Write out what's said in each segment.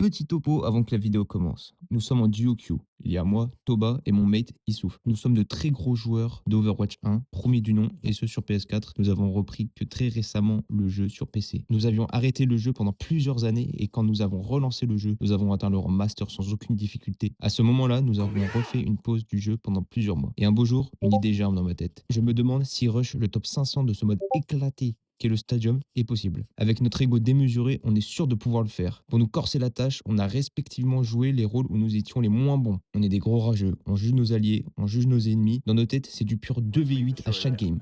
Petit topo avant que la vidéo commence. Nous sommes en duo queue. Il y a moi, Toba et mon mate Issouf. Nous sommes de très gros joueurs d'Overwatch 1, premier du nom, et ce sur PS4. Nous avons repris que très récemment le jeu sur PC. Nous avions arrêté le jeu pendant plusieurs années et quand nous avons relancé le jeu, nous avons atteint le rang master sans aucune difficulté. À ce moment-là, nous avons refait une pause du jeu pendant plusieurs mois. Et un beau jour, une idée germe dans ma tête. Je me demande si rush le top 500 de ce mode éclaté qu'est le Stadium est possible. Avec notre ego démesuré, on est sûr de pouvoir le faire. Pour nous corser la tâche, on a respectivement joué les rôles où nous étions les moins bons. On est des gros rageux, on juge nos alliés, on juge nos ennemis. Dans nos têtes, c'est du pur 2v8 à chaque game.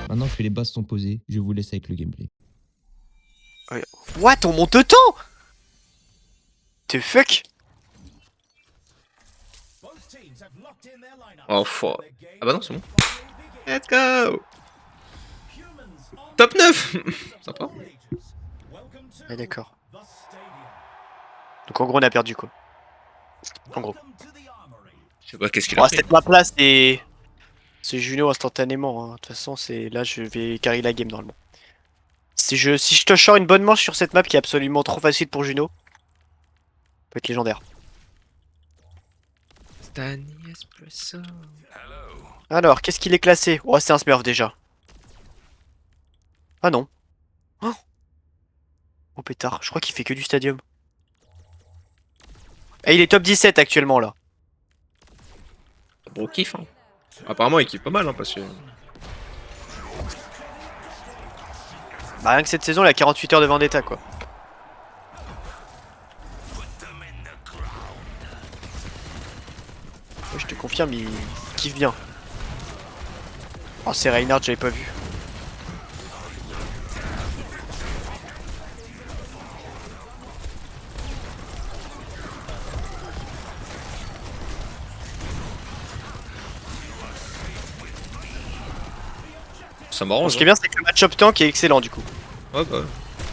Maintenant que les bases sont posées, je vous laisse avec le gameplay. What? On monte temps? The fuck? Oh, fuck. Ah bah non, c'est bon. Let's go. Top 9. Sympa. Ouais, d'accord. Donc en gros on a perdu quoi. En gros. Je sais pas qu'est-ce qu'il a Oh, fait. cette map là c'est Juno instantanément. Hein. De toute façon c'est là je vais carry la game normalement. Si je te sors une bonne manche sur cette map qui est absolument trop facile pour Juno, peut être légendaire. Stanley Espresso. Alors qu'est-ce qu'il est classé? Oh c'est un smurf déjà. Ah non. Oh, oh pétard, je crois qu'il fait que du stadium. Et il est top 17 actuellement là. Bon kiff hein. Apparemment il kiffe pas mal hein parce que. Bah rien que cette saison il a 48 heures de vendetta quoi. Ouais, je te confirme il kiffe bien. Oh c'est Reinhardt j'avais pas vu. Ça m'arrange. Bon, ce qui est bien c'est que le match-up tank est excellent du coup. Ouais bah.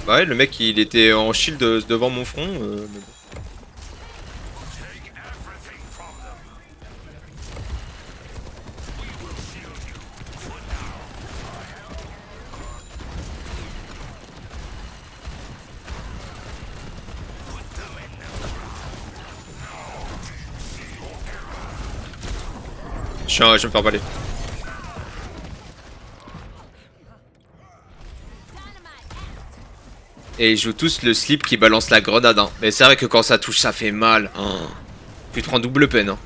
Bah ouais le mec il était en shield devant mon front. Mais bon. Je vais me faire baller. Et ils jouent tous le slip qui balance la grenade hein. Mais c'est vrai que quand ça touche ça fait mal hein. Tu te prends double peine hein.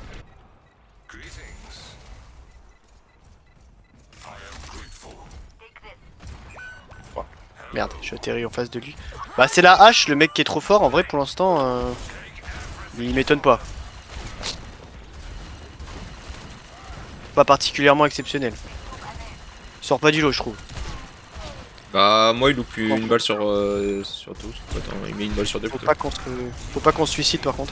Merde, je suis atterri en face de lui. Bah c'est la hache, le mec qui est trop fort, en vrai pour l'instant, il m'étonne pas. Pas particulièrement exceptionnel. Il sort pas du lot je trouve. Bah moi il loupe une balle sur 12. Attends, il met une balle sur 2 Faut plutôt. pas qu'on se suicide par contre.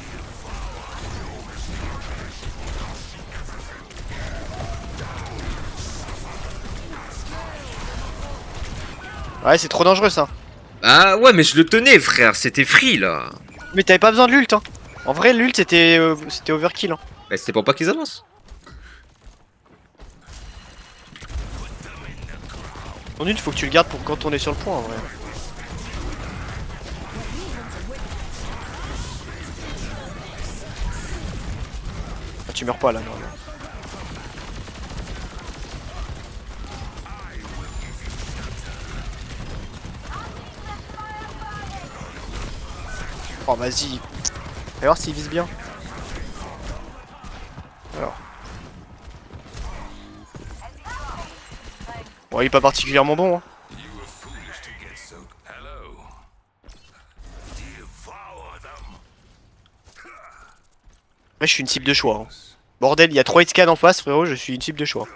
Ouais c'est trop dangereux ça. Ah ouais mais je le tenais frère, c'était free là. Mais t'avais pas besoin de l'ult hein. En vrai l'ult c'était overkill hein. Bah c'était pour pas qu'ils avancent. Ton ult faut que tu le gardes pour quand on est sur le point en vrai. Ah, tu meurs pas là non. Oh vas-y. Fais voir s'il vise bien. Alors. Bon il est pas particulièrement bon hein. Ouais, je suis une cible de choix. Hein. Bordel, il y a 3 hitscan en face, frérot, je suis une cible de choix.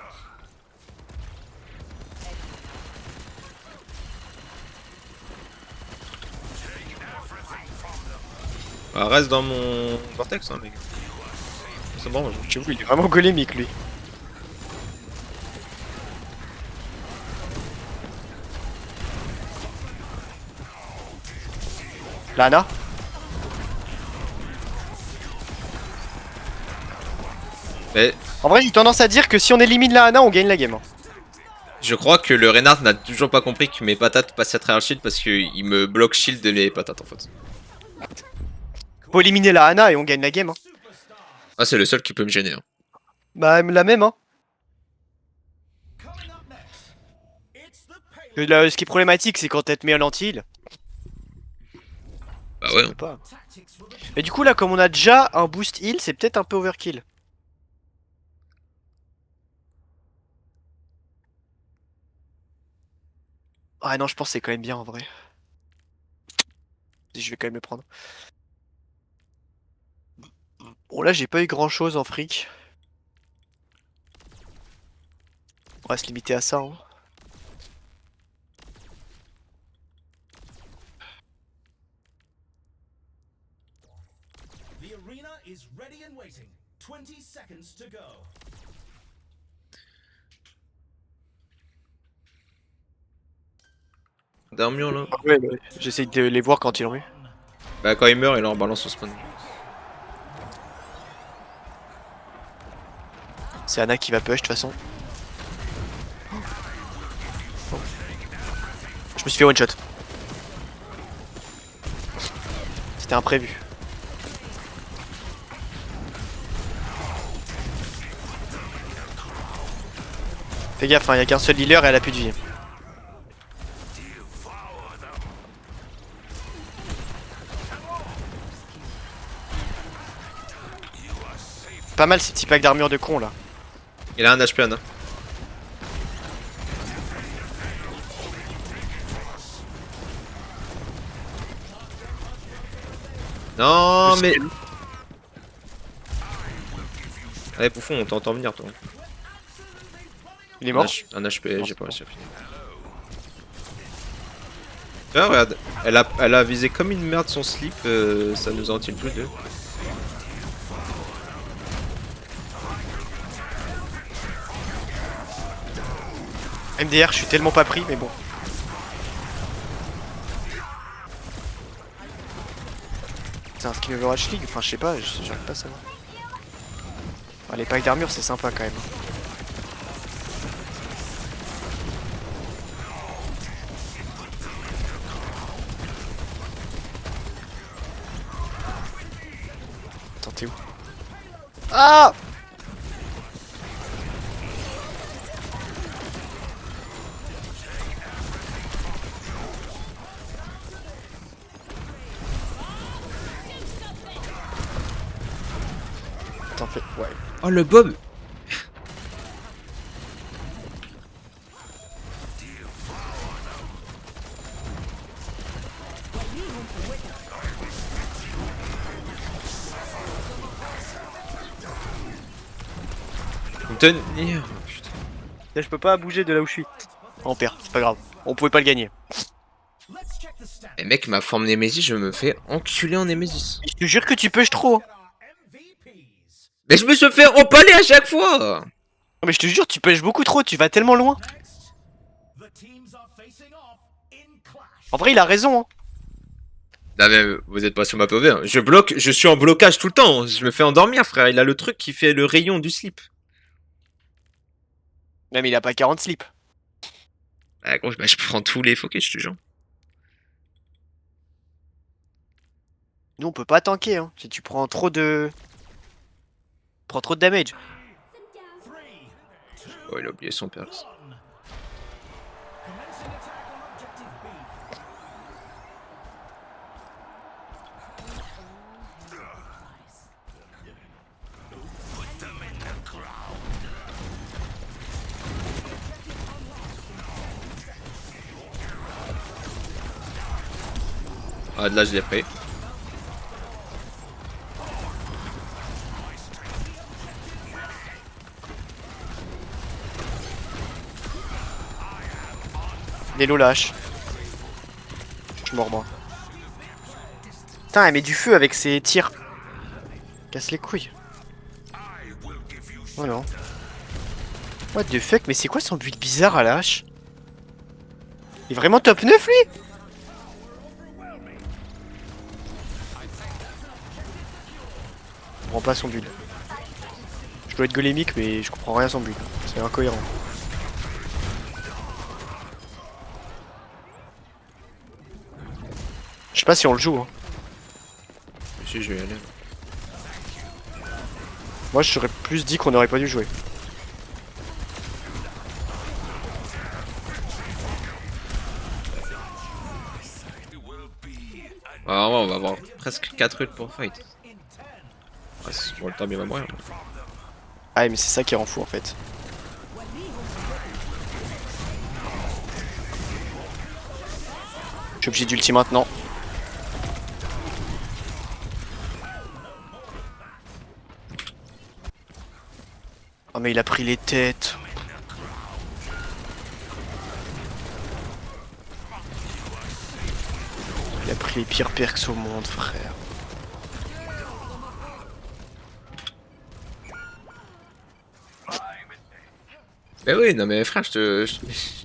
Bah reste dans mon vortex hein mec. C'est bon, J'avoue, il est vraiment golémique lui. Lana. Mais En vrai, j'ai tendance à dire que si on élimine la Ana, on gagne la game. Hein. je crois que le Reinhardt n'a toujours pas compris que mes patates passaient à travers le shield parce qu'il me bloque shield de mes patates en fait. Faut éliminer la Ana et on gagne la game. Hein. Ah, c'est le seul qui peut me gêner. Hein. Bah, la même. Hein. Ce qui est problématique, c'est quand t'es mis à l'anti-heal. Bah ouais. Je peux pas. Et du coup, là, comme on a déjà un boost heal, c'est peut-être un peu overkill. Ah non, je pense que c'est quand même bien en vrai. Je vais quand même le prendre. Bon, là, j'ai pas eu grand chose en fric. On va se limiter à ça. Hein. The arena is ready and waiting. 20 seconds to go. Darmion là. Ouais, ouais. J'essaye de les voir quand ils ont eu. Bah quand il meurt, il leur balance au spawn. C'est Ana qui va push de toute façon. Je me suis fait one shot. C'était imprévu. Fais gaffe, hein, y a qu'un seul healer et elle a plus de vie. Pas mal ces petits packs d'armure de con là. Il a un HP Ana. Non mais... Allez Pouffon, on t'entend venir toi. Il est mort. Un HP, j'ai pas réussi à finir. Ah, regarde, elle a visé comme une merde son slip, ça nous en tire tous deux. MDR, je suis tellement pas pris, mais bon. C'est un skin Overwatch League, enfin je sais pas, j'arrive pas à savoir. Ah, les packs d'armure c'est sympa quand même. Attends, t'es où? Ah! T'en fais, ouais. Oh le Bob. Tenir. Putain. Là je peux pas bouger de là où je suis. On perd, c'est pas grave. On pouvait pas le gagner. Let's check the stats. Et mec, ma forme Nemesis, je me fais enculer en Nemesis. Je te jure que tu push trop. Hein. MVPs. Mais je me suis fait empaler à chaque fois. Mais je te jure, tu push beaucoup trop, tu vas tellement loin. Next, the teams are facing off in clash. En vrai, il a raison. Hein. Non mais vous êtes pas sur ma POV, hein. Je suis en blocage tout le temps, hein. Je me fais endormir frère, il a le truc qui fait le rayon du slip. Même il a pas 40 slips. Ah gros, bah, je prends tous les focus, je te jure. Nous on peut pas tanker hein. Si tu prends trop de. Prends trop de damage. 3, 2, Oh il a oublié son perks. 1. Commencing attack on objective B. Ah de là je l'ai pris. Lélo lâche. Je suis mort moi. Putain, elle met du feu avec ses tirs. Casse les couilles. Oh non. What the fuck, mais c'est quoi son build bizarre à la hache? Il est vraiment top 9 lui? Je comprends pas son build. Je Je dois être golémique, mais je comprends rien à son but. C'est incohérent. Je sais pas si on le joue. Hein. Si, je vais y aller. Moi, je serais plus dit qu'on aurait pas dû jouer. Ah, ouais, on va avoir presque 4 ults pour fight. Ah, bon, le temps il va mourir. Ah, mais c'est ça qui rend fou en fait. Je suis obligé d'ulti maintenant. Oh mais il a pris les têtes. Il a pris les pires perks au monde, frère. Mais oui, non mais frère, je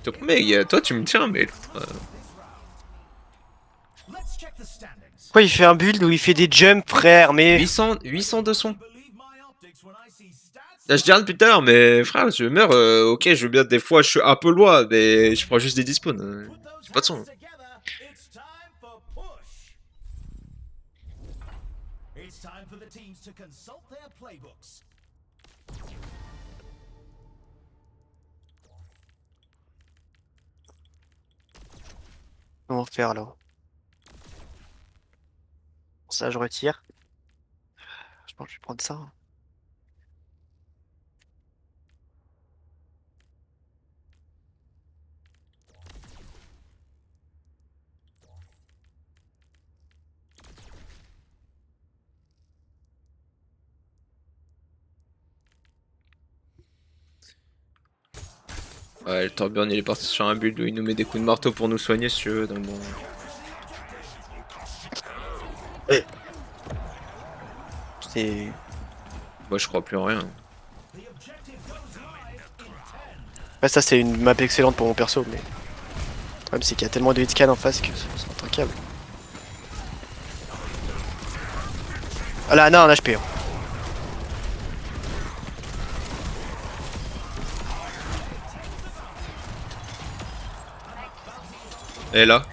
te promets, toi tu me tiens, mais Let's check the standings. Pourquoi il fait un build où il fait des jumps, frère, mais... 800 de son. Believe my optics when I see stats. Là, je dis rien depuis tout à l'heure, mais frère, je meurs, ok, je veux bien, des fois je suis un peu loin, mais je prends juste des despawns. Put those J'ai pas de son. hands together. It's time for push. It's time for the teams to consult their playbooks. Comment faire là? Ça, je retire. Je pense que je vais prendre ça. Ouais, le Torbjorn il est parti sur un build où il nous met des coups de marteau pour nous soigner si tu veux, donc bon. C'est... Moi je crois plus en rien. The objective goes live in 10. Ouais, ça c'est une map excellente pour mon perso, mais... Le problème c'est qu'il y a tellement de hitscan en face que c'est intraquable. Ah là, Anna, un HP. Hein. Et là,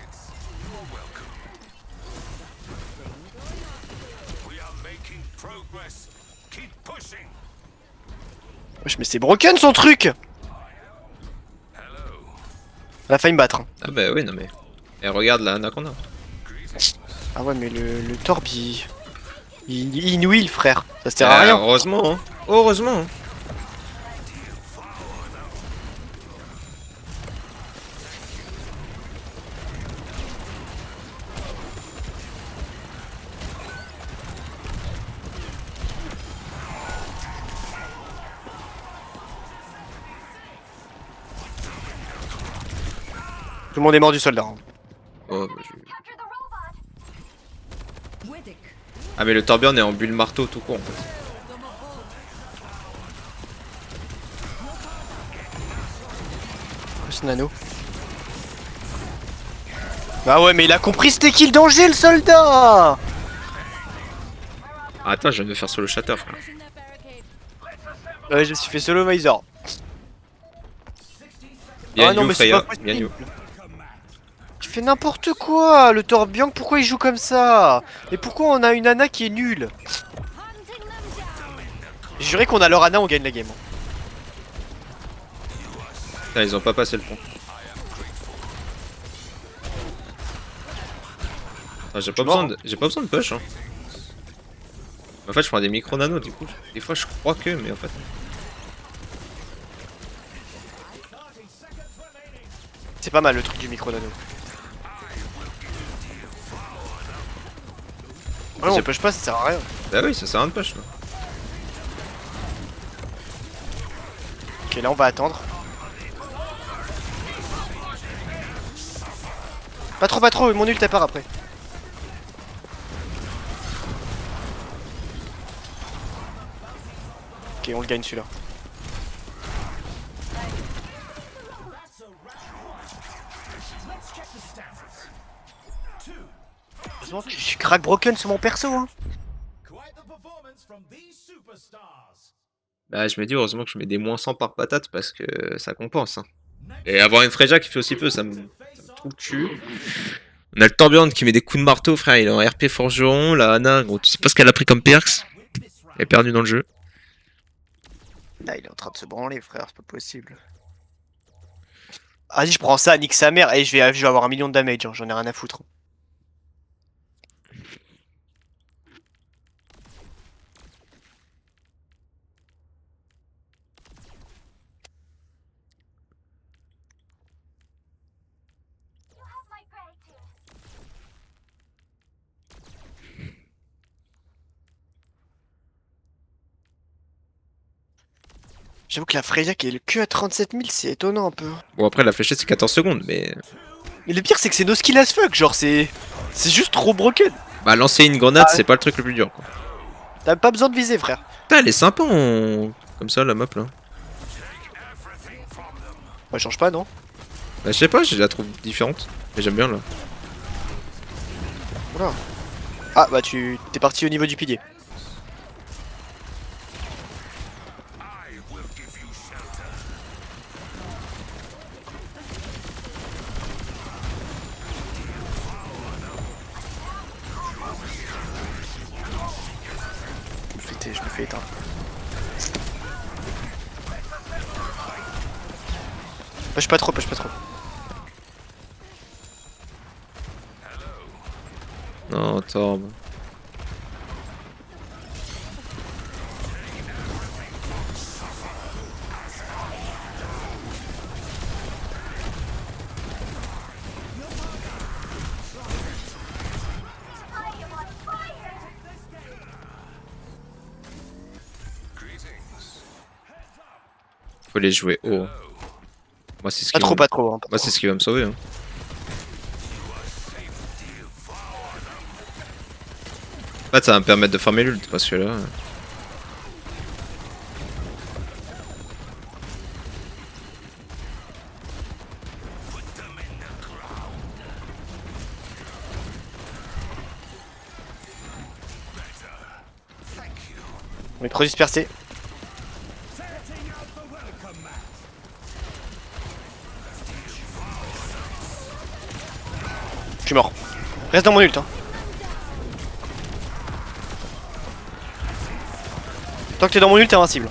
Wesh, mais c'est broken son truc! Elle a failli me battre. Hein. ah bah oui, non mais. Et regarde la Anaconda. Ah ouais, mais le Torb il inouïe le frère. Ça sert à rien. Heureusement, hein. Heureusement. Hein. Tout le monde est mort du soldat. Hein. Oh, bah, ah mais le Torbjorn est en bulle marteau tout court en fait. Ce nano. Bah ouais, mais il a compris c'était qui le danger, le soldat! Ah, attends, je viens de me faire solo shatter frère. Ouais, je me suis fait solo Visor. Bien Ah non, you, mais c'est Freya. pas Bien you. possible. Tu fais n'importe quoi, le Torbjorn, pourquoi il joue comme ça? Et pourquoi on a une Ana qui est nulle? J'ai juré qu'on a leur Ana, on gagne la game. Putain, ils ont pas passé le pont. Ah, j'ai pas besoin de push hein. En fait je prends des micro nano du coup. Des fois je crois que mais en fait. C'est pas mal le truc du micro nano. Ouais, on push pas, ça sert à rien. Bah oui, ça sert à rien de push là. Ok, là on va attendre. Pas trop, mon ult part après. Ok, on le gagne celui-là. Let's check the standings. 2. Heureusement que je suis crack broken sur mon perso. Hein. Quite the performance from these superstars. Bah, je me dis heureusement que je mets des moins 100 par patate parce que ça compense. Hein. Et avoir une Freya qui fait aussi peu, ça me trouve le cul. On a le Torbjorn qui met des coups de marteau, frère. Il est en RP Forgeron. La Anna, gros, tu sais pas ce qu'elle a pris comme perks. Elle est perdue dans le jeu. Là, il est en train de se branler, frère, c'est pas possible. Vas-y, je prends ça, nique sa mère, et je vais avoir 1 million de damage, hein, j'en ai rien à foutre. J'avoue que la Freya qui est le cul à 37 000, c'est étonnant un peu. Bon, après, la fléchette, c'est 14 secondes, mais. Mais le pire, c'est que c'est no skill as fuck, genre, c'est juste trop broken. Bah, lancer une grenade, Ah ouais. c'est pas le truc le plus dur, quoi. T'as pas besoin de viser, frère. Putain, elle est sympa comme ça, la map, là. Bah, change pas, non? Bah, je sais pas, je la trouve différente. Mais j'aime bien, là. Voilà. Ah, bah, t'es parti au niveau du pilier. Je me fais éteindre. Push pas trop, push pas trop. Non, Torb. Faut les jouer haut. Moi, c'est ce qui Pas trop, va... pas trop. Hein, pas Moi, trop. c'est ce qui va me sauver. Hein. En fait, ça va me permettre de farmer l'ult parce que là. On est trop dispersé. Je suis mort. Reste dans mon ult. Hein. Tant que t'es dans mon ult, t'es invincible.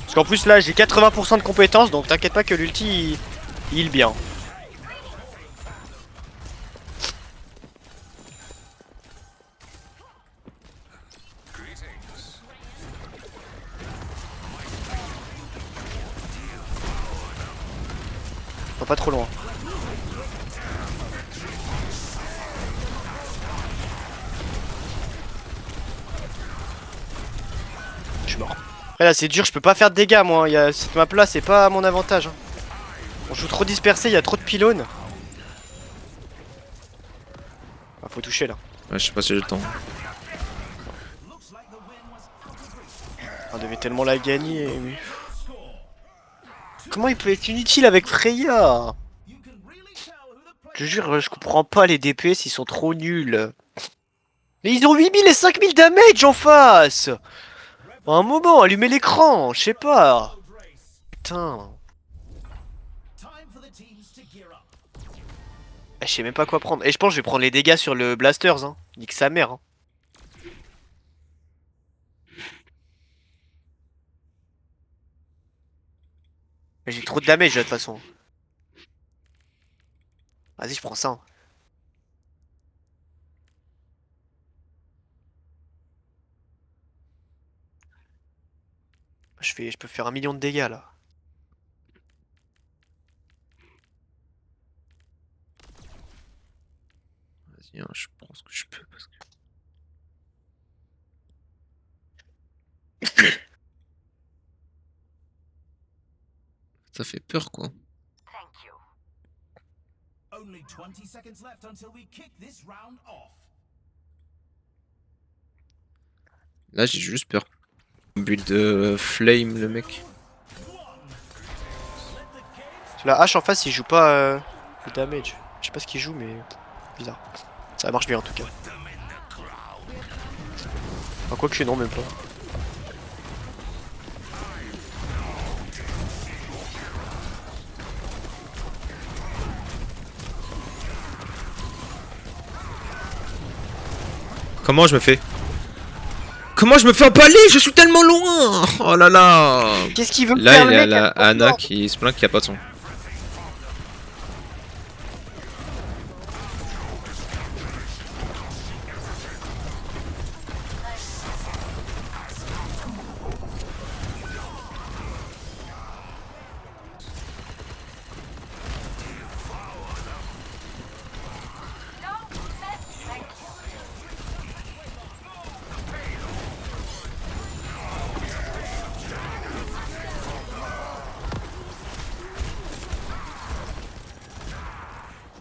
Parce qu'en plus là, j'ai 80% de compétences, donc t'inquiète pas que l'ulti, il heal bien. Pas trop loin. Je suis mort. Après là c'est dur, je peux pas faire de dégâts moi, cette map là c'est pas à mon avantage. Hein. On joue trop dispersé, il y a trop de pylônes. Ah, faut toucher là. Ouais, je sais pas si j'ai le temps. On devait tellement la gagner. Mais... Comment il peut être inutile avec Freya? Je jure, je comprends pas les DPS, ils sont trop nuls. Mais ils ont 8000 et 5000 damage en face. À un moment, allumez l'écran, je sais pas. Putain. Je sais même pas quoi prendre. Et je pense que je vais prendre les dégâts sur le Blasters. Hein. Nique sa mère. Hein. Mais j'ai trop de damage là de toute façon. Vas-y, je prends ça. Hein. Je peux faire 1 million de dégâts là. Vas-y, hein, je prends ce que je peux parce que. Ça fait peur quoi. Only 20 seconds left until we kick this round off. Là j'ai juste peur. Build flame le mec. La hache en face il joue pas le damage. Je sais pas ce qu'il joue mais bizarre. Ça marche bien en tout cas. Enfin quoi que non même pas. Comment je me fais? Comment je me fais empaler? Je suis tellement loin! Oh là là! Qu'est-ce qu'il veut me Là, faire il le y a mec la à Anna mort qui se plaint qu'il n'y a pas de son.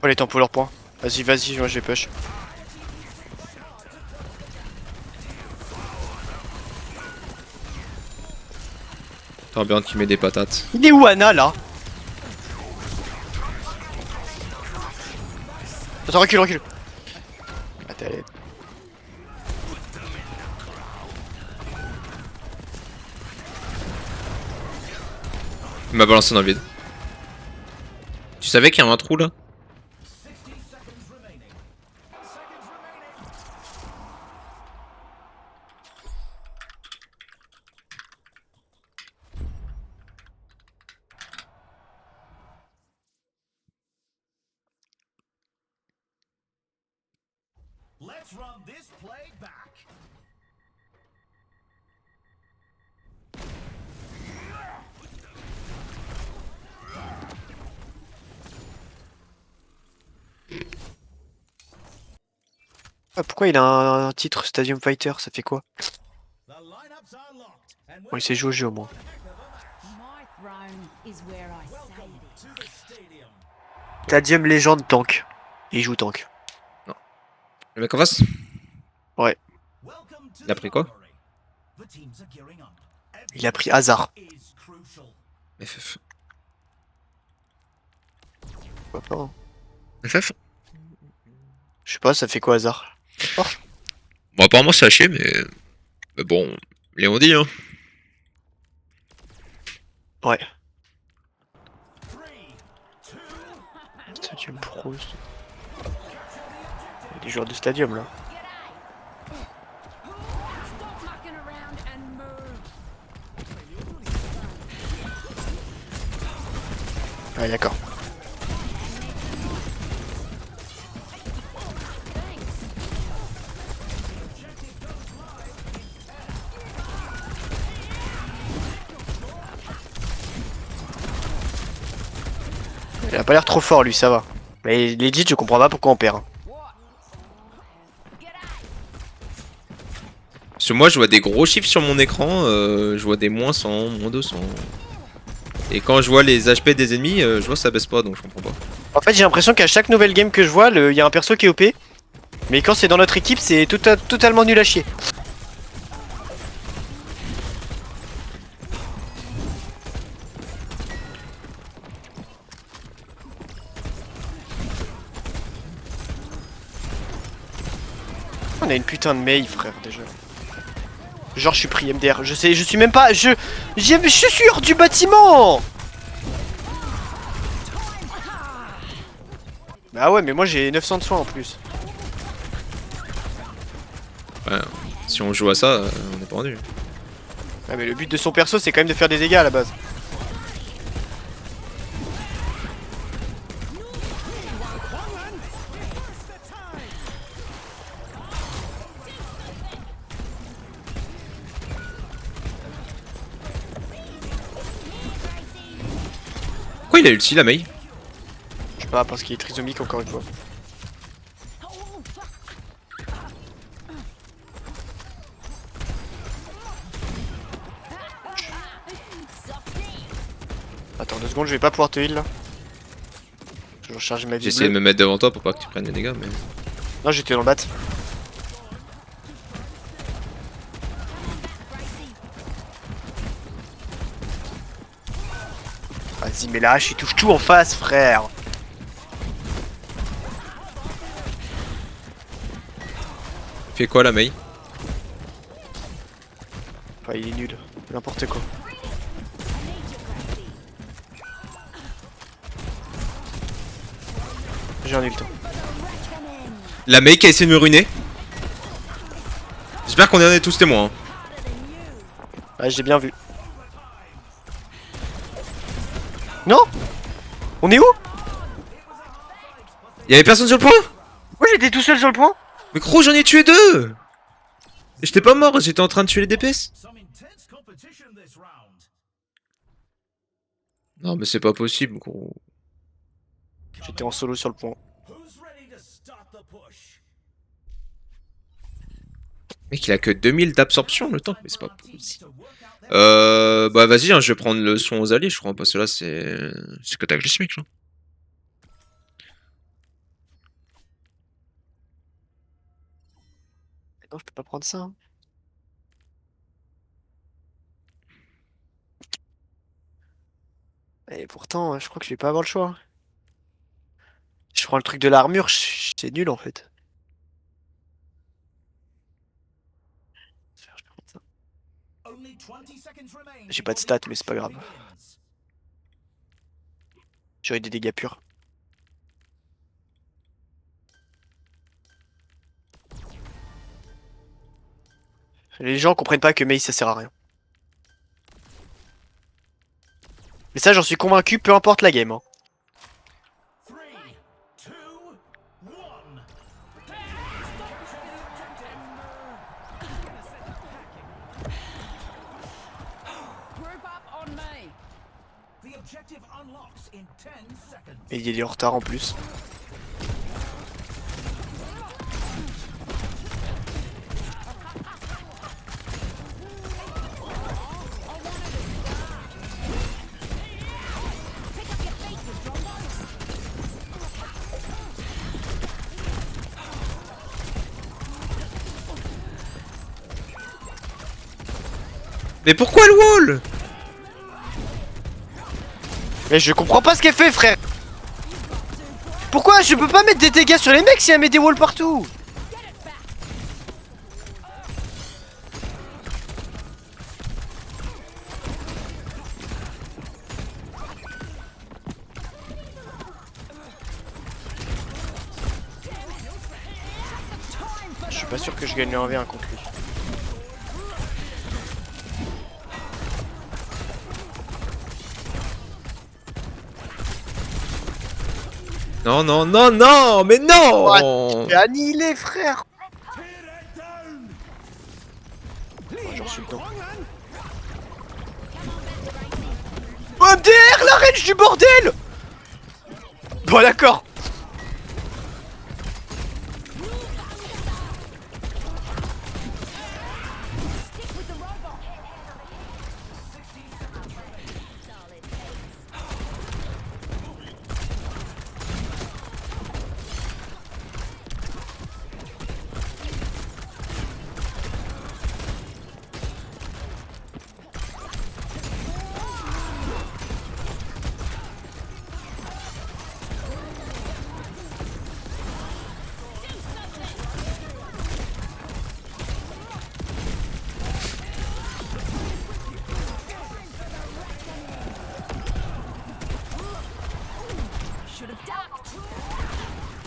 Oh les temps pour leur point. Vas-y, vas-y, moi je vais push. Torbjorn qui met des patates. Il est où Anna là? Attends, recule, recule. Attends, allez. Il m'a balancé dans le vide. Tu savais qu'il y a un trou là? 60 seconds remaining. Seconds remaining. Let's run this play back. Ah, pourquoi il a un titre Stadium Fighter? Ça fait quoi? The lineups are locked. And Bon, il sait jouer au jeu au moins. My throne is where I say it is. to the stadium. Stadium Legend tank. Et il joue tank. Le mec en face? Welcome to Il a the pris quoi? armory. The teams are gearing up. Il a pris hasard. Every is crucial. FF. Pourquoi pas, hein. FF? Je sais pas, ça fait quoi hasard? Bon, apparemment c'est à chier, mais bon, Léon dit, hein. Ouais. 3, 2, Stadium Pro. Il y a des joueurs de Stadium là. Stop mucking around and move. Ouais, d'accord. Il a pas l'air trop fort lui, ça va. Mais legit, je comprends pas pourquoi on perd, hein. Parce que moi je vois des gros chiffres sur mon écran, je vois des moins 100, moins 200. Et quand je vois les HP des ennemis, je vois ça baisse pas, donc je comprends pas. En fait, j'ai l'impression qu'à chaque nouvelle game que je vois, il y a un perso qui est OP. Mais quand c'est dans notre équipe, c'est totalement nul à chier. On a une putain de Mei, frère, déjà. Genre, je suis pris MDR. Je sais, je suis même pas. Je suis hors du bâtiment! Bah ouais, mais moi j'ai 900 de soins en plus. Ouais, si on joue à ça, on est pas rendu. Ouais, mais le but de son perso, c'est quand même de faire des dégâts à la base. Pourquoi il a ulti la Mei? Je sais pas, parce qu'il est trisomique encore une fois. Attends 2 secondes, je vais pas pouvoir te heal là. Je vais recharger ma vie. J'ai essayé de bleue. me mettre devant toi pour pas que tu prennes des dégâts, mais. Non, j'étais dans le bat. Vas-y, mais la hache il touche tout en face, frère. Fait quoi la Mei? Enfin, il est nul. N'importe quoi. J'ai un ult. La Mei qui a essayé de me ruiner. J'espère qu'on en est tous témoins. Hein. Ouais, j'ai bien vu. Non? On est où? Y'avait personne sur le point? Oui, j'étais tout seul sur le point. Mais gros, j'en ai tué 2! Et j'étais pas mort, j'étais en train de tuer les DPS. Some intense competition this round. Non, mais c'est pas possible, gros. J'étais en solo sur le point. Who's ready to start the push? Mec, il a que 2000 d'absorption le temps, mais c'est pas possible. To work out their Bah vas-y, hein, je vais prendre le soin aux alliés, je crois, parce que là, c'est cataclysmique, là. Non, je peux pas prendre ça. Hein. Et pourtant, je crois que je vais pas avoir le choix. Je prends le truc de l'armure, c'est nul en fait. Je vais prendre ça. only 20 seconds remain J'ai pas de before stats, the mais c'est pas grave. action begins. J'aurai des dégâts purs. Les gens comprennent pas que Mei ça sert à rien. Mais ça, j'en suis convaincu, peu importe la game. Hein. 3, 2, 1. Group up on me. The objective unlocks in 10 seconds. Et il est en retard en plus. Mais pourquoi le wall? Mais je comprends pas ce qu'elle fait, frère. Pourquoi je peux pas mettre des dégâts sur les mecs si elle met des walls partout? Je suis pas sûr que je gagne le 1v1 contre lui. Non, non, non, non, mais non! J'ai annihilé, frère. Oh, j'en suis dedans. Oh, MDR, la range du bordel. Bon, d'accord.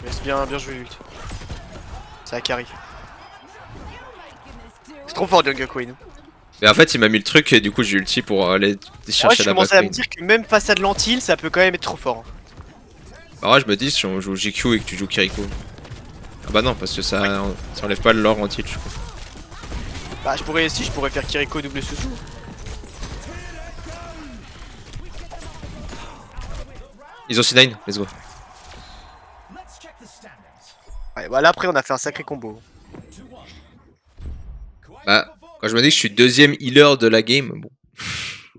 Mais c'est bien joué, l'ult. Ça a carry. C'est trop fort, Jungle Queen. Mais en fait, il m'a mis le truc et du coup, j'ai ulti pour aller Moi, chercher je la commençais à me backlane. dire que même face à de l'antil, ça peut quand même être trop fort. Bah ouais, je me dis, si on joue GQ et que tu joues Kiriko. Ah bah non, parce que ça enlève pas le lore en tilt, je crois. Bah, je pourrais faire Kiriko double sous. Ils ont C9, let's go. Let's check the standings. Ouais, bah là, après, on a fait un sacré combo. 2-1. Quite Bah, the quand je me dis que je suis deuxième healer de la game, bon.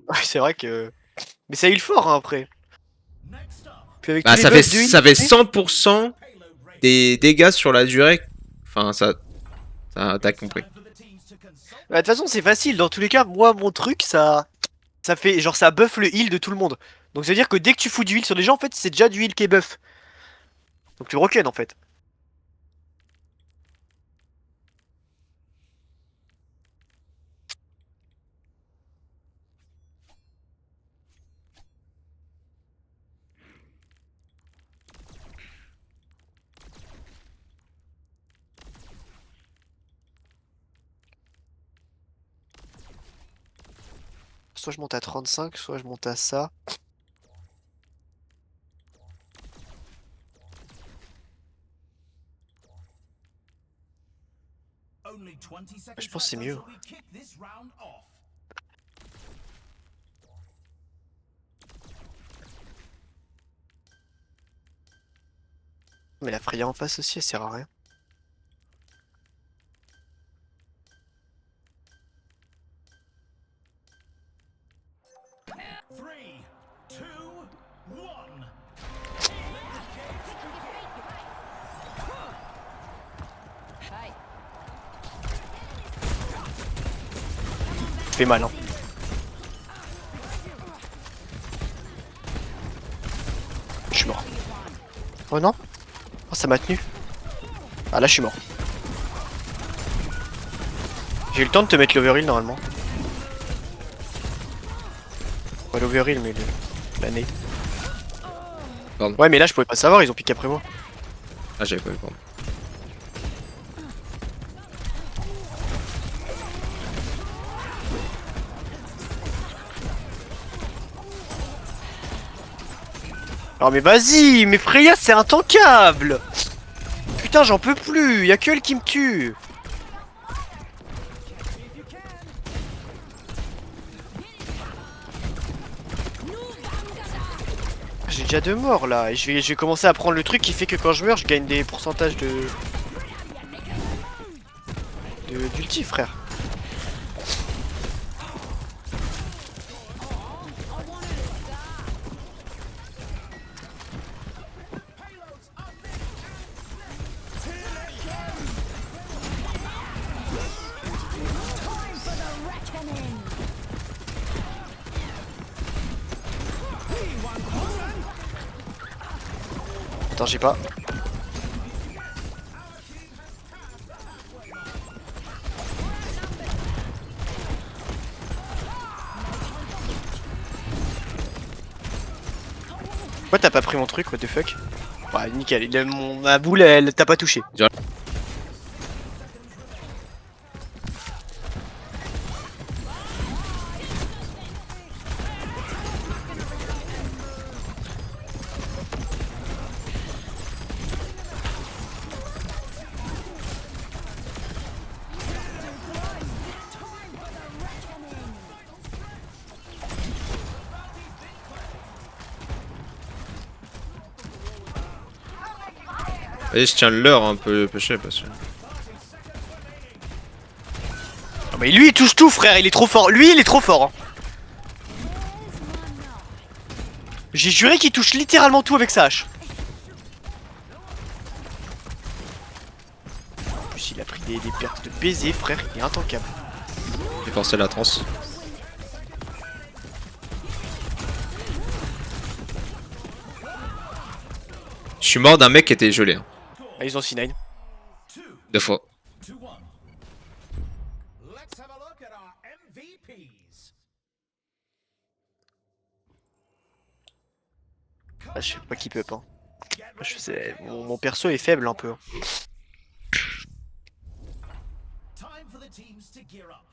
Ouais, c'est vrai que. Mais ça heal fort, hein, après. next up. Puis avec Bah, tous ça les fait, buffs de heal, ça fait tu sais. 100% Payload rate. des dégâts sur la durée. Enfin, ça t'as compris. Time for the teams to consult. Bah, de toute façon, c'est facile. Dans tous les cas, moi, mon truc, ça fait. Genre, ça buff le heal de tout le monde. Donc, ça veut dire que dès que tu fous du heal sur les gens, en fait, c'est déjà du heal qui est buff. Donc, tu broken en fait. soit je monte à 35, soit je monte à ça. Only 20 seconds Je pense que c'est left mieux. until we kick this round off. Mais la Freya en face aussi, elle sert à rien. Three, two, one. Hey, Ça fait mal, hein. Je suis mort. Oh non? Oh, ça m'a tenu. Ah là, je suis mort. J'ai eu le temps de te mettre l'overheal normalement. Ouais, l'overheal, mais la nade. Pardon. Ouais, mais là, je pouvais pas savoir, ils ont piqué après moi. Ah, j'avais pas vu, pardon. Alors, mais vas-y, mais Freya, c'est intankable! Putain, j'en peux plus, y'a que elle qui me tue! J'ai déjà 2 morts là, et je vais commencer à prendre le truc qui fait que quand je meurs, je gagne des pourcentages d'ulti, frère. Attends, j'ai pas. Pourquoi t'as pas pris mon truc, what the fuck? Ouais, nickel, ma boule, elle t'a pas touché. Vas-y, je tiens le leurre un peu péché parce que. Ah, mais lui, il touche tout, frère, il est trop fort. Lui, il est trop fort. Hein. J'ai juré qu'il touche littéralement tout avec sa hache. En plus, il a pris des pertes de baiser, frère, il est intankable. J'ai forcé la transe. Je suis mort d'un mec qui était gelé. Hein. Ah, ils ont C9. 2 fois. 2-1. Let's have a look at our MVPs. Ah, je sais pas qui peut pas. Je sais, mon perso est faible un peu. Hein. Time for the teams to gear up.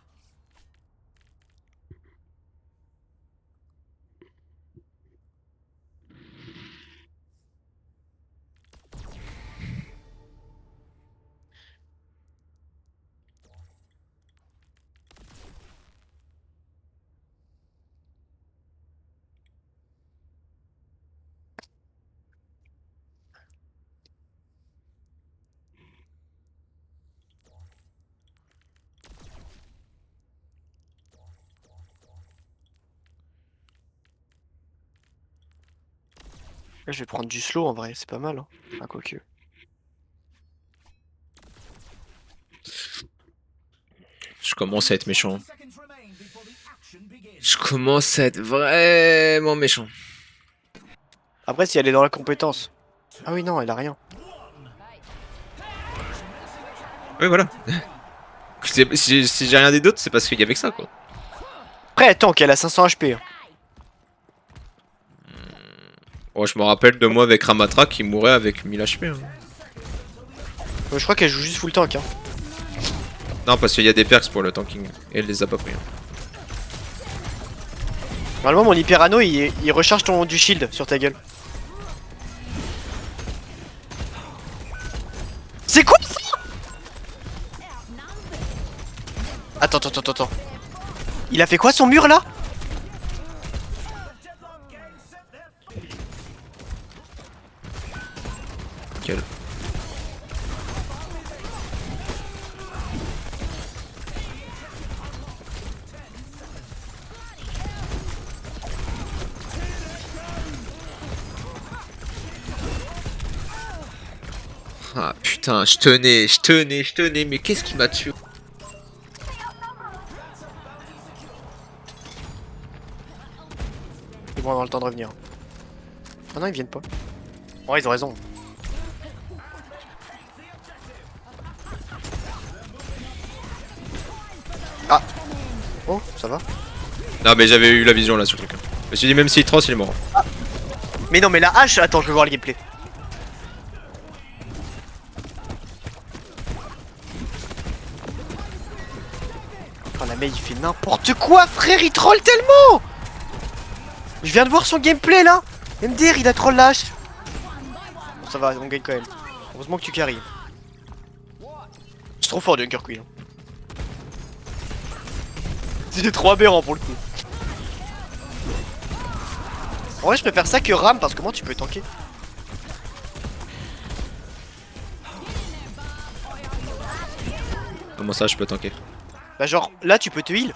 Là, je vais prendre du slow en vrai, c'est pas mal. Hein. Ah, quoique. Je commence à être méchant. 30 seconds remain before the action begins. Je commence à être vraiment méchant. Après, si elle est dans la compétence. Ah oui, non, elle a rien. Oui, voilà. Si j'ai rien dit d'autre, c'est parce qu'il y avait que ça, quoi. Après, tant qu'elle a 500 HP. Hein. Oh, je me rappelle de moi avec Ramatra qui mourait avec 1000 HP. Hein. Je crois qu'elle joue juste full tank. Hein. Non, parce qu'il y a des perks pour le tanking. Et elle les a pas pris. Hein. Normalement, mon hyper anneau il recharge du shield sur ta gueule. C'est quoi ça? Attends. Il a fait quoi son mur là? Nickel. Ah putain, je tenais, mais qu'est-ce qui m'a tué? Ils vont avoir le temps de revenir. Ah non, ils viennent pas. Ouais, ils ont raison. Ah. Oh, ça va. Non mais j'avais eu la vision là sur le truc. Je me suis dit même s'il trans il est mort. Mais non, mais la hache, attends, je veux voir le gameplay. Oh, la mec, il fait n'importe quoi, frère, il troll tellement. Je viens de voir son gameplay là. MDR, il a troll la hache. Bon, ça va, on gagne quand même. Heureusement que tu carries. C'est trop fort, Dunker Queen. C'est trop aberrant pour le coup. En vrai, je préfère ça que Ram parce que moi, tu peux tanker. Comment ça je peux tanker? Bah, genre là, tu peux te heal.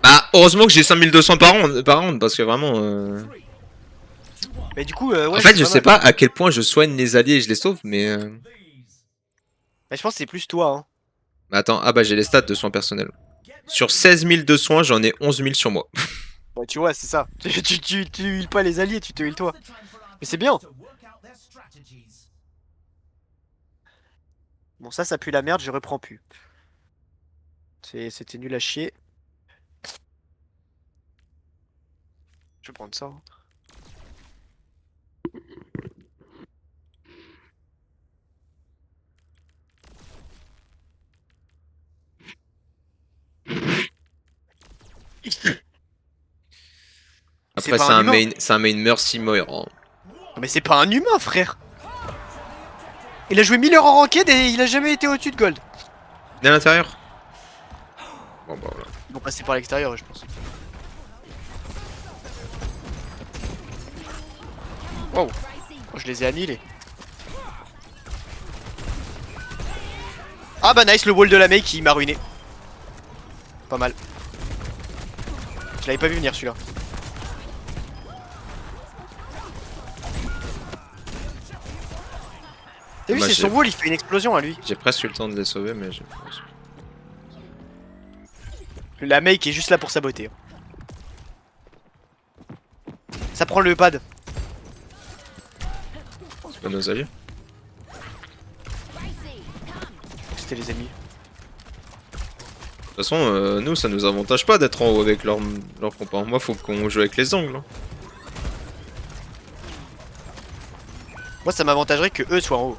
Bah heureusement que j'ai 5200 par round parce que vraiment... Mais du coup, ouais. en fait je c'est sais mal. pas à quel point je soigne les alliés et je les sauve mais... Mais je pense que c'est plus toi, hein. Bah attends, ah bah j'ai les stats de soins personnels. Sur 16 000 de soins j'en ai 11 000 sur moi. Bah, tu vois, c'est ça. Tu heal pas les alliés, tu te heal toi. Mais c'est bien. Bon, ça pue la merde, je reprends plus. C'était nul à chier. Je vais prendre ça, hein. Après pas c'est un un humain. main, c'est un main Mercy Moira. Mais c'est pas un humain, frère. Il a joué 1000 heures en ranked et il a jamais été au-dessus de gold. Il est à l'intérieur. Bon bah voilà. Ils vont passer par l'extérieur, je pense. Wow. Oh, je les ai annihilés. Ah bah nice, le wall de la Mei qui m'a ruiné. Pas mal. Je l'avais pas vu venir celui-là. T'as vu, Bah, c'est j'ai- son wall, il fait une explosion à lui. J'ai presque eu le temps de les sauver mais j'ai... La Mei qui est juste là pour saboter, hein. Ça prend le pad. C'est pas nos alliés. C'était les ennemis. De toute façon, nous ça nous avantage pas d'être en haut avec leur compas. Moi faut qu'on joue avec les angles. Hein. Moi ça m'avantagerait que eux soient en haut.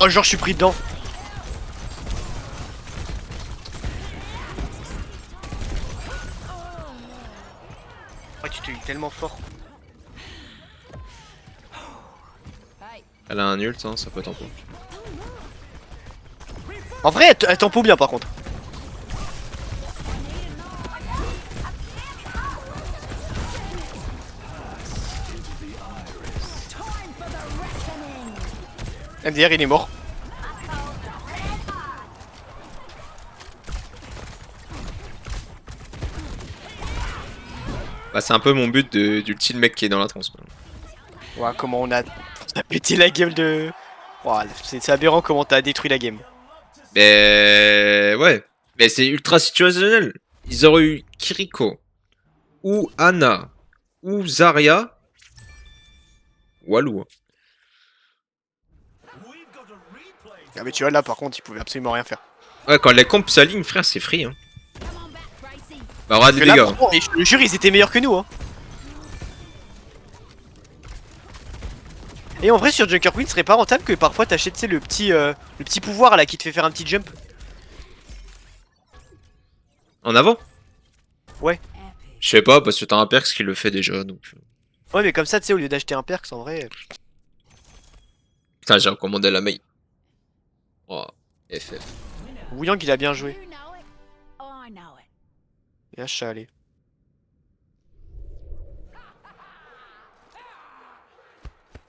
Oh genre je suis pris dedans. Oh tu te heal tellement fort. Elle a un ult, hein, ça peut tempo. En vrai elle tempo bien par contre. MDR il est mort. Bah c'est un peu mon but d'ulti le mec qui est dans la transe. Ouais comment on a pété la game de... Voilà, c'est aberrant comment t'as détruit la game. Mais ouais, mais c'est ultra situationnel. Ils auraient eu Kiriko, ou Anna, ou Zarya, ou Alou. Ah mais tu vois là par contre il pouvait absolument rien faire. Ouais, quand les comps s'alignent, frère, c'est free. Hein. Bah regarde les Que là, dégâts. par contre, et je te jure, ils étaient meilleurs que nous. Hein. Et en vrai, sur Junker Queen, ce serait pas rentable que parfois t'achètes tu sais, le petit pouvoir là qui te fait faire un petit jump. En avant? Ouais. Je sais pas, parce que t'as un perks qui le fait déjà, donc... Ouais, mais comme ça, tu sais, au lieu d'acheter un perks, en vrai. Putain, j'ai recommandé la main. Oh, FF. Wu Yang, il a bien joué. You know it. I know it. Et là, je suis allé.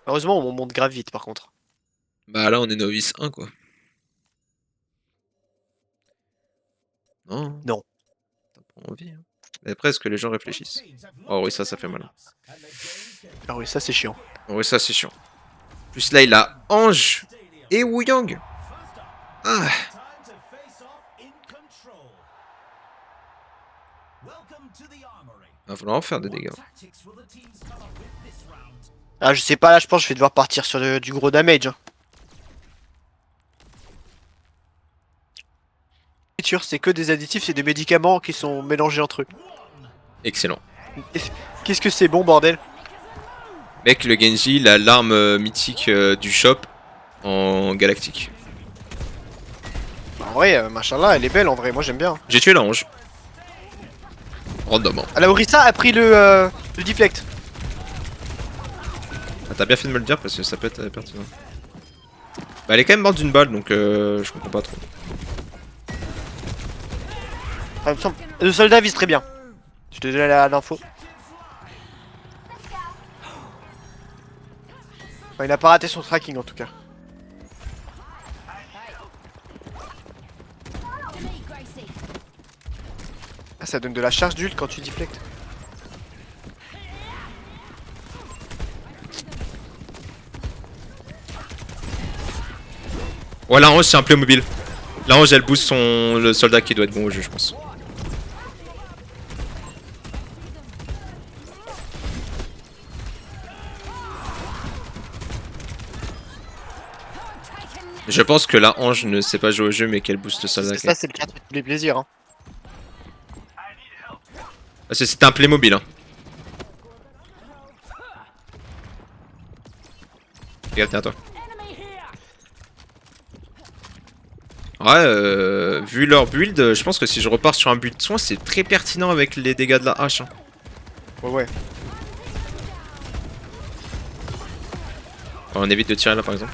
Heureusement, on monte grave vite par contre. Bah là, on est novice 1, quoi. Non. Non. T'as pas envie, hein. Mais après, est-ce que les gens réfléchissent? Oh oui, ça fait mal. Ah oui, ça c'est chiant. Oh oui, ça, c'est chiant. En plus, là, il a Ange et Wu Yang. Ah. Time to face off in control. Welcome to the armory. Va falloir en faire des What dégâts. tactics will the teams come up with this round? Ah, je sais pas, là, je pense que je vais devoir partir sur du gros damage. Hein. C'est que des additifs, c'est des médicaments qui sont mélangés entre eux. Excellent. Qu'est-ce que c'est bon, bordel? Mec, le Genji, il a l'arme mythique du shop en galactique. En vrai, machin-là, elle est belle en vrai, moi j'aime bien. J'ai tué l'ange. Random. Hein. Ah, la Orisa a pris le deflect. Ah, t'as bien fait de me le dire parce que ça peut être pertinent. Bah, elle est quand même morte d'une balle donc je comprends pas trop. Ah, il me semble. Le soldat vise très bien. Je te donne l'info. Enfin, il a pas raté son tracking en tout cas. To me, Gracie. Ah, ça donne de la charge d'ult quand tu deflectes. Ouais, la range c'est un Playmobil. La range elle booste le soldat qui doit être bon au jeu, je pense. Je pense que la Ange ne sait pas jouer au jeu mais qu'elle booste le soldat. C'est ça, c'est le cas de tous les plaisirs. Hein. C'était un Playmobil. Hein. Regarde, tiens, toi. Ouais, vu leur build, je pense que si je repars sur un build soin, c'est très pertinent avec les dégâts de la hache. Hein. Ouais, ouais. On évite de tirer là par exemple.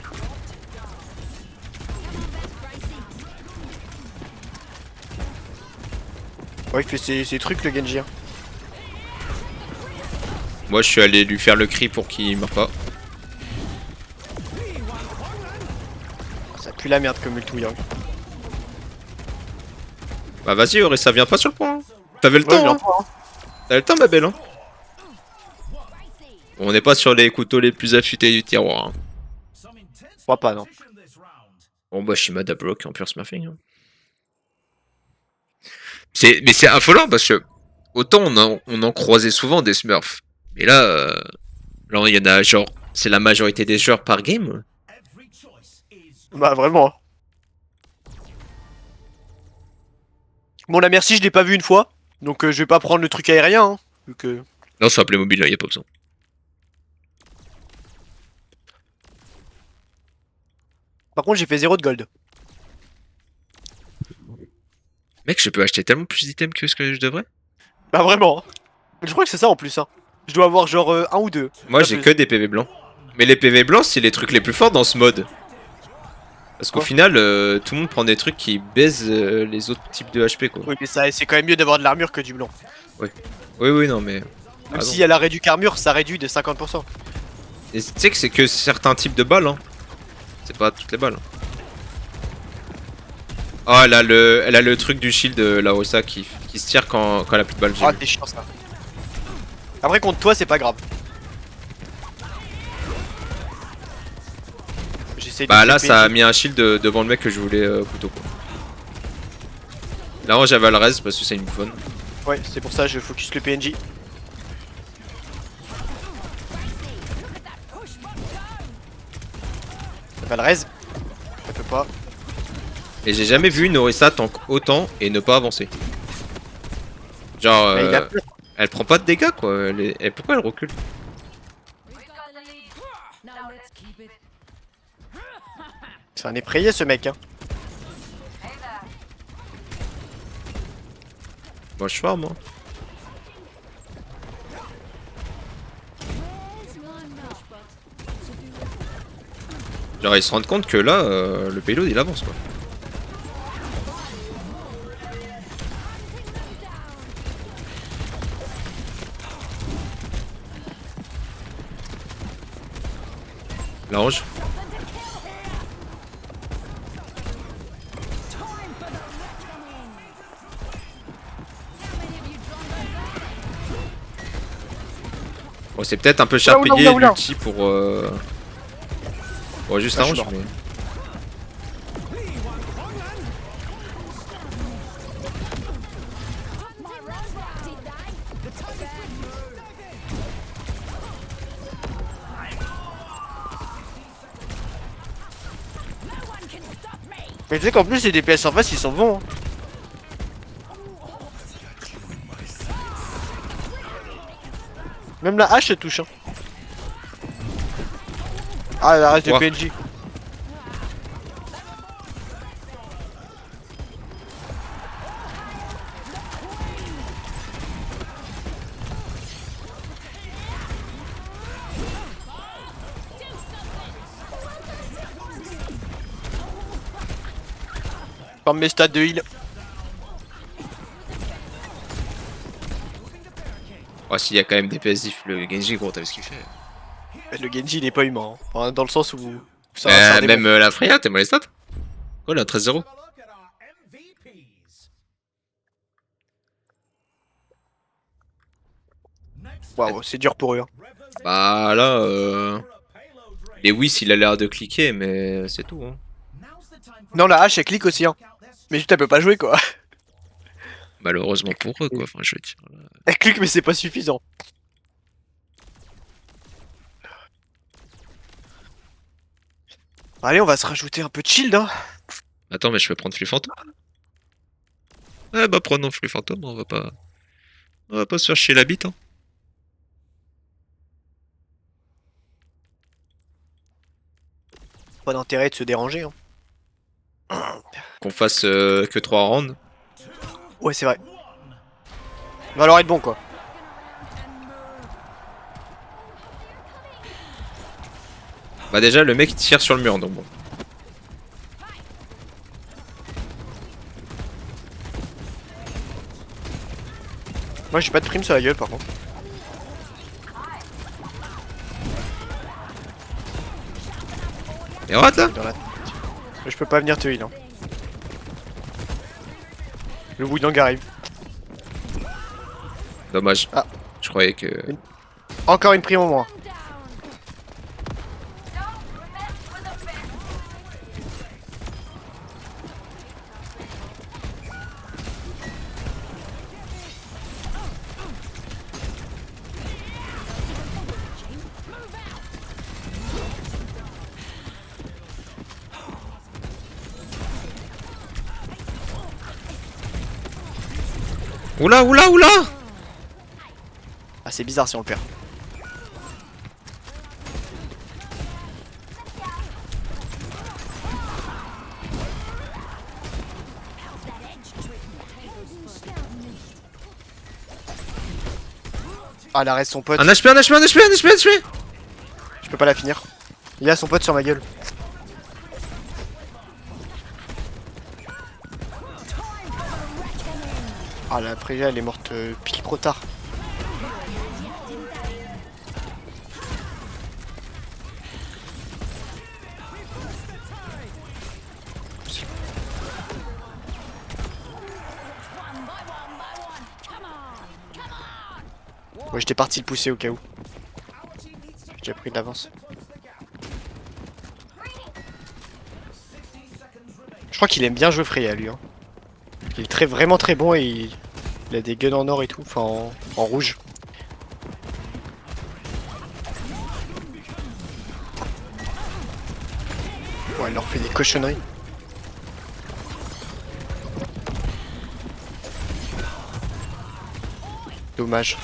Ouais, il fait ses trucs le Genji. Hein. Moi je suis allé lui faire le cri pour qu'il meure pas. Ça pue la merde comme ulti Yang. Bah vas-y Orisa, viens pas sur le point. Hein. T'avais le Ouais, temps, bien hein. pas, hein. T'avais le temps ma belle. Hein. On n'est pas sur les couteaux les plus affûtés du tiroir. Hein. Some intense Je crois pas, non. competition this round. Bon bah Shima Dablock en pure smurfing. Hein. Mais c'est affolant parce que autant on en croisait souvent des smurfs. Mais là il y en a genre, c'est la majorité des joueurs par game. Every choice is Bah, vraiment. Hein. Bon, la merci, je l'ai pas vu une fois. Donc, je vais pas prendre le truc aérien. Hein, vu que... Non, c'est un Playmobil là, y a pas besoin. Par contre, j'ai fait 0 de gold. Mec, je peux acheter tellement plus d'items que ce que je devrais. Bah, vraiment. Hein. Je crois que c'est ça en plus. Hein. Je dois avoir genre 1 ou 2. Moi Pas j'ai plus. que des PV blancs. Mais les PV blancs, c'est les trucs les plus forts dans ce mode. Parce qu'au Quoi final, tout le monde prend des trucs qui baisent les autres types de HP quoi. Oui, mais ça, c'est quand même mieux d'avoir de l'armure que du blanc. Oui, non, mais. Même Ah si non. elle a réduit armure, ça réduit de 50%. Et tu sais que c'est que certains types de balles, hein. C'est pas toutes les balles. Oh, elle a le truc du shield, la Orisa, qui se tire quand elle a plus de balles. j'ai Ah, vu. t'es chiant ça. Après, contre toi, c'est pas grave. J'essaie de Bah là, taper- ça a mis un shield devant le mec que je voulais couteau quoi. Là, j'avais le reste parce que c'est une bouffonne. Ouais, c'est pour ça que je focus le PNJ. Ça va le raise. Ça peut pas. Et j'ai jamais vu une Orisa tank autant et ne pas avancer. Genre, Mais il a peur. elle prend pas de dégâts quoi. Pourquoi elle recule? Now let's keep it. C'est un effrayé ce mec, hein. Moi je farm, moi. Where's my milk? Genre ils se rendent compte que là, le payload il avance quoi. L'ange. Bon, c'est peut-être un peu cher Oula, payé oula, oula. l'ulti pour. Bon, juste Ah, un je suis range, mort. mais. Mais tu sais qu'en plus les DPS en face ils sont bons. Hein. Même la hache se touche. Hein. Ah la reste de Ouah. PNJ. Comme mes stats de heal. Oh, s'il y a quand même des PS diff, le Genji, gros, t'as vu ce qu'il fait. Le Genji il est pas humain. Hein. Enfin, dans le sens où ça un démon. Même la Freya, t'aimes les stats? Oh, elle a 13-0. Have a look at our MVPs. Next, Waouh, c'est dur pour eux. Hein. represent Bah là, for a payload raid. les Whis, il a l'air de cliquer, mais c'est tout. Hein. Now's the time for Non la hache elle clique aussi. Hein. check out their Mais juste elle peut pas jouer quoi. Malheureusement pour eux, quoi. Enfin, je veux dire. Là. Elle clique mais c'est pas suffisant. Allez on va se rajouter un peu de shield hein. Attends, mais je vais prendre Flux Fantôme. Ouais, bah prenons Flux Fantôme, on va pas. On va pas se faire chier la bite, hein. Pas d'intérêt de se déranger hein. Qu'on fasse que 3 rounds. Ouais c'est vrai. Va alors être bon quoi. Bah déjà, le mec il tire sur le mur, donc bon. Moi j'ai pas de prime sur la gueule par contre. Et rate là. Dans la tête. Je peux pas venir te heal hein. Le Wudang arrive. Dommage. Ah. Je croyais que. Encore une prime au moins. Oula, oula, oula! Ah c'est bizarre si on le perd. Ah elle arrête son pote. Un HP, un HP, un HP, un HP, un HP! Je peux pas la finir. Il a son pote sur ma gueule. Ah la Freya elle est morte pile trop tard. Ouais j'étais parti le pousser au cas où. J'ai déjà pris de l'avance. Je crois qu'il aime bien jouer Freya lui hein. Il est vraiment très bon et il a des guns en or et tout, enfin en rouge. Ouais, il leur fait des cochonneries. Dommage.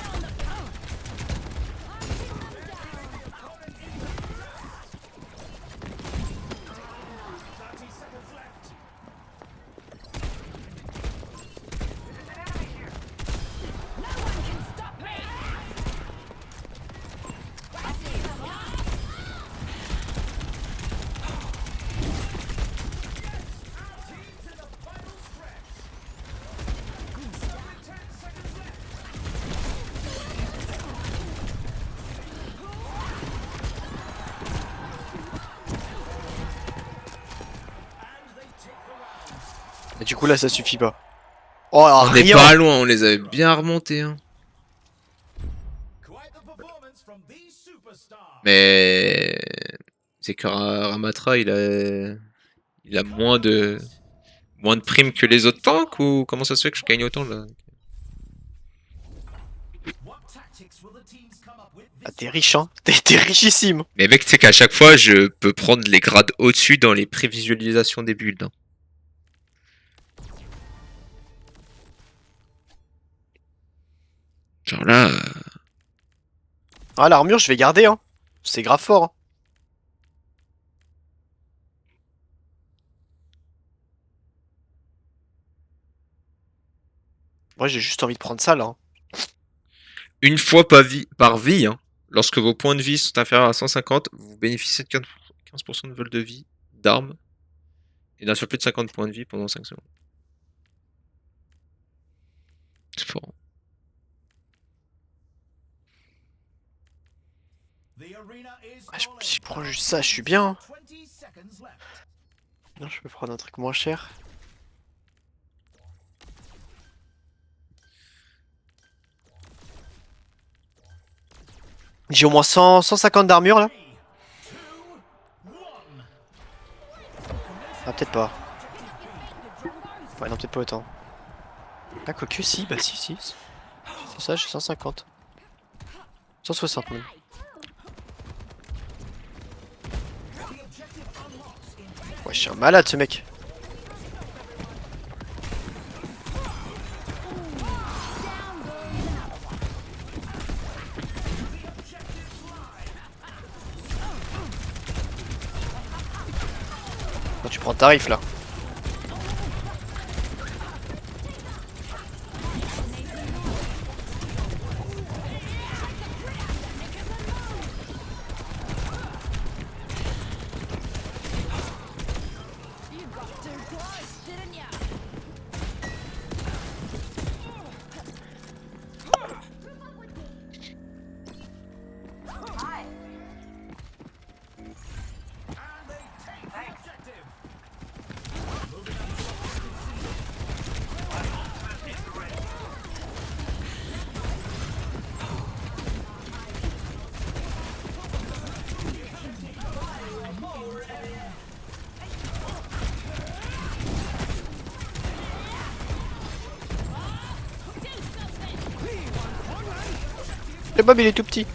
Et du coup là ça suffit pas. Oh On est rien. pas loin, on les avait bien remontés. Hein. Quite the performance from these superstars. Mais c'est que Ramatra il a moins de primes que les autres tanks ou comment ça se fait que je gagne autant là? What tactics will the teams come up with Ah this t'es riche hein. T'es richissime. Mais mec, tu sais qu'à chaque fois je peux prendre les grades au-dessus dans les prévisualisations des builds. Hein. Genre là, Ah l'armure je vais garder hein. C'est grave fort. Hein. Moi j'ai juste envie de prendre ça là. Hein. une fois par vie, hein, lorsque vos points de vie sont inférieurs à 150, vous bénéficiez de 15% de vol de vie, d'armes, et d'un surplus de 50 points de vie pendant 5 secondes. C'est fort. the arena is Ah, calling. si je prends juste ça je suis bien. Hein. 20 seconds left. Non je peux prendre un truc moins cher. J'ai au moins 150 d'armure là. 2, 1. Ah peut-être pas. Ouais non peut-être pas autant. Ah quoique si, bah si. C'est ça j'ai 150. 160 même. Ouais je suis un malade ce mec. Bon, tu prends tarif là. You got too close, didn't ya? And they take the objective. Le Bob il est tout petit. Time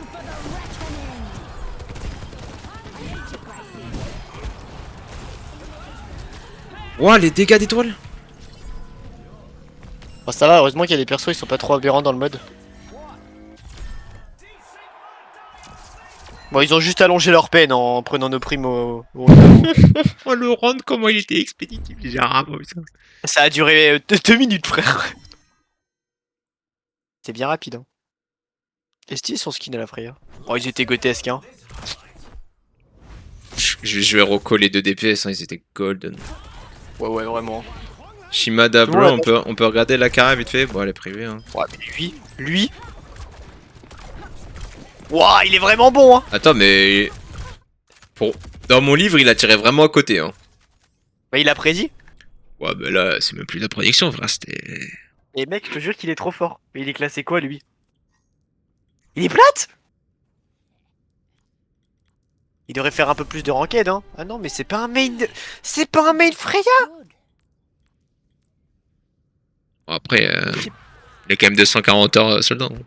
for the reckoning. I need you, Gracie. Ouah, les dégâts d'étoiles! Bon ça va, heureusement qu'il y a des persos ils sont pas trop aberrants dans le mode. Bon ils ont juste allongé leur peine en prenant nos primes au... Oh, le round, comment il était expéditif! J'ai rarement vu ça. Ça a duré 2 minutes frère. C'est bien rapide hein. Et stylé son skin à la Freya. Oh ils étaient grotesques hein. Je vais recoller 2 DPS, hein, ils étaient golden. Ouais vraiment. Shimada Ouais, Blanc, on peut regarder la carrière vite fait. Bon, elle est privée. Hein. Ouais mais lui... Wouah il est vraiment bon hein. Attends, mais. Dans mon livre, il a tiré vraiment à côté. Hein. Bah il a prédit. Ouais, bah là, c'est même plus de la prédiction, frère. C'était. Et mec je te jure qu'il est trop fort. Mais il est classé quoi lui? Il est plate. Il devrait faire un peu plus de ranked hein. Ah non mais c'est pas un main... C'est pas un main Freya. Good. Bon, après, il est quand même 240 heures soldat. Hein.